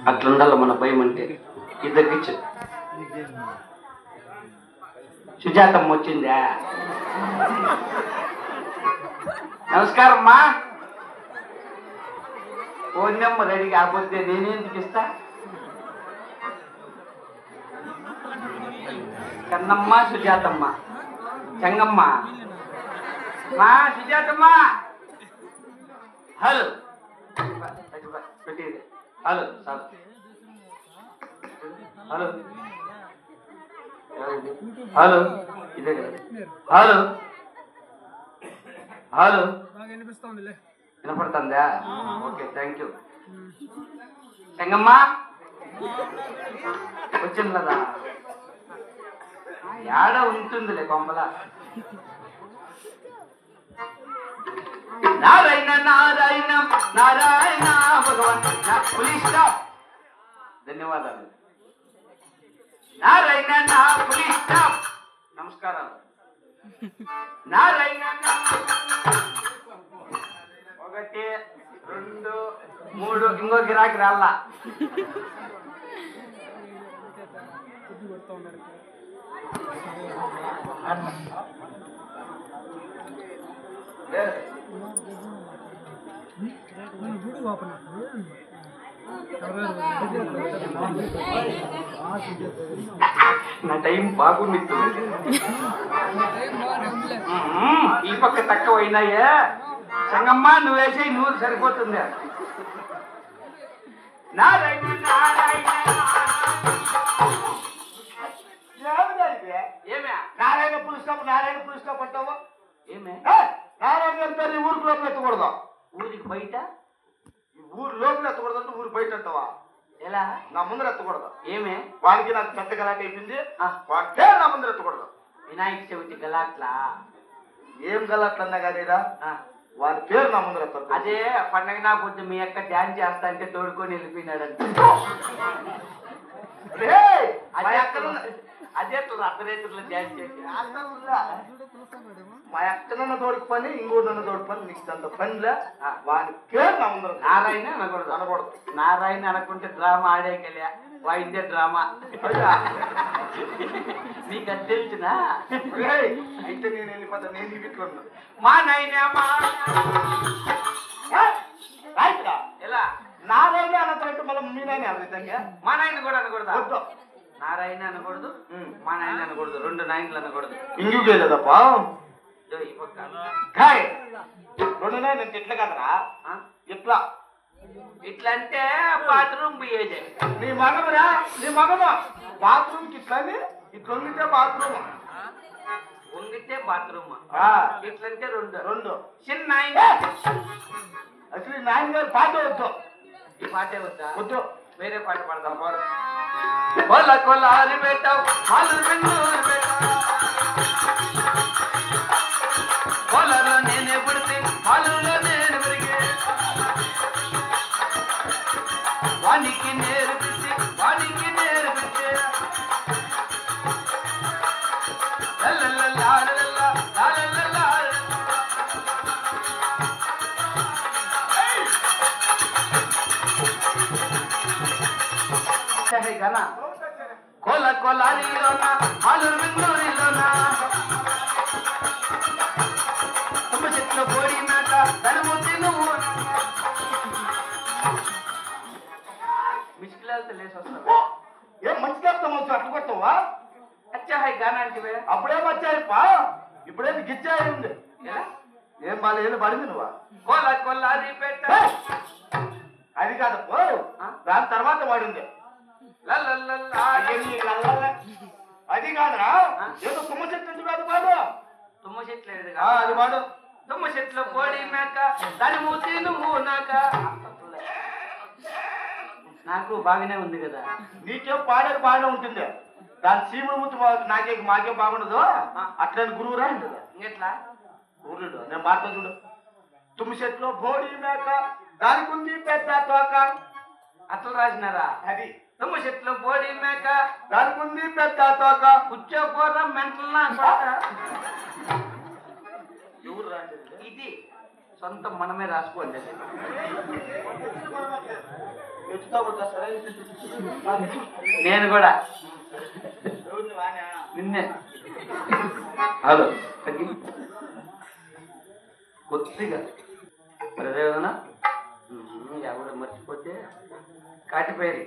అట్లుండాలి మన భయం అంటే. ఇద్దరికిచ్చు. సుజాతమ్మ వచ్చిందా? నమస్కారం అమ్మా. ఫోన్ నెంబర్ రెడీ కాకపోతే నేనేందుకు ఇస్తా? కన్నమ్మ, సుజాతమ్మ, చెంగమ్మ, మా సుజాతమ్మ. హలో పెట్టేది. Hello sir. హలో హలో ఇదే కదా. హలో హలో వినపడుతుందా? Okay, thank you. చెంగమ్మ వచ్చింది కదా. ఏడ ఉంటుందిలే కొంపల. నారాయణ నారాయణ నారాయణ భగవాన్. Police stop. ధన్యవాదాలు. నారాయణ నా పులిస్ స్టాప్. నమస్కారాలు. నారాయణ 1 2 3 ఇంకో గిరాకి రాల్లా. నా టైం బాగుంది. ఈ పక్క తక్కువ అయినాయే. సంగమ్మ నువ్వు వేసే 100 సరిపోతుంది. నారాయణ నారాయణ ఏమే నారాయణ పులుస్తాపు నారాయణ పులుస్తాపు అంటావు ఏమే? నారాయణ గారి పేరు ఊరికి లోపల ఎత్తకూడదు. ఊరికి బయట? ఊరు లోపల ఎత్తకూడదు అంటే ఊరు బయట అంటావా? ఎలా? నా ముందర ఎత్తకూడదు. ఏమే? వానికి నాకు పెద్ద గలాట అయిపోయింది. వాడితే నా ముందర ఎత్తకూడదు. వినాయక చవితి గలాట్లా? ఏం గలాట్లు అన్నా కానీరా, వాడి పేరు నా ముందర ఎత్తకూడదు. అదే పండగ నా కొంచెం మీ అక్క డ్యాన్స్ చేస్తా అంటే తోడుకొని వెళ్ళిపోయినాడంటే అదే అర్ధరేతుల్లో డ్యాన్స్ చేసి మా అక్కనన్న తోడుకు పని ఇంకోటి తోడు పని నీకు అంత పనిలే. వాని పేరు నా ముందర నారాయణ అనకూడదు. అనకూడదు. నారాయణ అనుకుంటే డ్రామా ఆడేకెళ్ళా. వాయిద్య డ్రామా నీకు అది తెలిసినా? అయితే నేను వెళ్ళిపోతా. నేను ఇట్లా ఉన్నా. మా నాయన ఎలా నారాయణ అనతరంటే మళ్ళీ మీ నాయన అర్థంగా మా నాయన కూడా అనకూడదు. నారాయణ అనకూడదు, మా నాయన అనకూడదు. 2 నాయనలు అనకూడదు. ఇంకే లేదప్పా. 2 నాయన ఇట్లా కదరా. ఇట్లా ఇట్లా అంటే బాత్రూమ్ పోయేదే. నీ మగమరా, నీ మగమ బాత్రూమ్ కి ఇట్లా ఇట్లా వంగితే బాత్రూమ్, వంగితే బాత్రూమ్. ఇట్లంటే 2 చిన్న నాయన. అసలు నాయన గారు పాట వద్దు. ఈ పాటే వద్దా? వద్దు. వేరే పాట పాడదాం. కొల కొలారి పెట్టావు కొలలో నేనే పుడితే పాలలో నేను పెరిగే. వానికి నేర్పిస్తే వానికి నేర్పిస్తే గానా కొల కొలారిలోన ఆలూరు బెంగళూరులోన తుమ్మ చెట్లు పోడి నాట దనమూర్తి నువ్వు మిస్కిలాలతో లేసి వస్తావు. ఏం మంచి చెప్తాం అట్లా కొడతావా? అచ్చాహాయ్ గానా అంటే అప్పుడేం వచ్చాయి పా, ఇప్పుడేం గిచ్చాయి ఉంది. ఏం బాగా ఏం పడింది నువ్వా? కొల కొల్లారి పెట్ట అది కాదు పో, దాని తర్వాత పడింది. అది కాదురా, ఏదో తుమ్మ చెట్లు కాదు పాడు. తుమ్మ చెట్లు అది పాడు. తుమ్మ చెట్లు కోడి మేక దాని మూతి నువ్వు నాక. నాకు బాగానే ఉంది కదా. నీకేం పాడేది బాగానే ఉంటుంది. దాని సీముడు ముత్తు మాకేం బాగుండదు. అట్లని గురువురా ఇంకెట్లా ఊరుడు. నేను మాట చూడు. తుమ్మ చెట్లు బోడి మేక దానికి ఉంది పెద్ద తోక. అట్లా రాసినారా? అది తుమ్మ చెట్లు బోడి మేక దానికి ఉంది పెద్ద తోక. కూర్చోపోర మెంటల్ ఎవరు రాసేది? ఇది సొంతం మనమే రాసుకోండి. నేను కూడా నిన్నే హలో తగ్గి కొద్దిగా ప్రయోజన ఎవరు మర్చిపోతే కాటిపోయి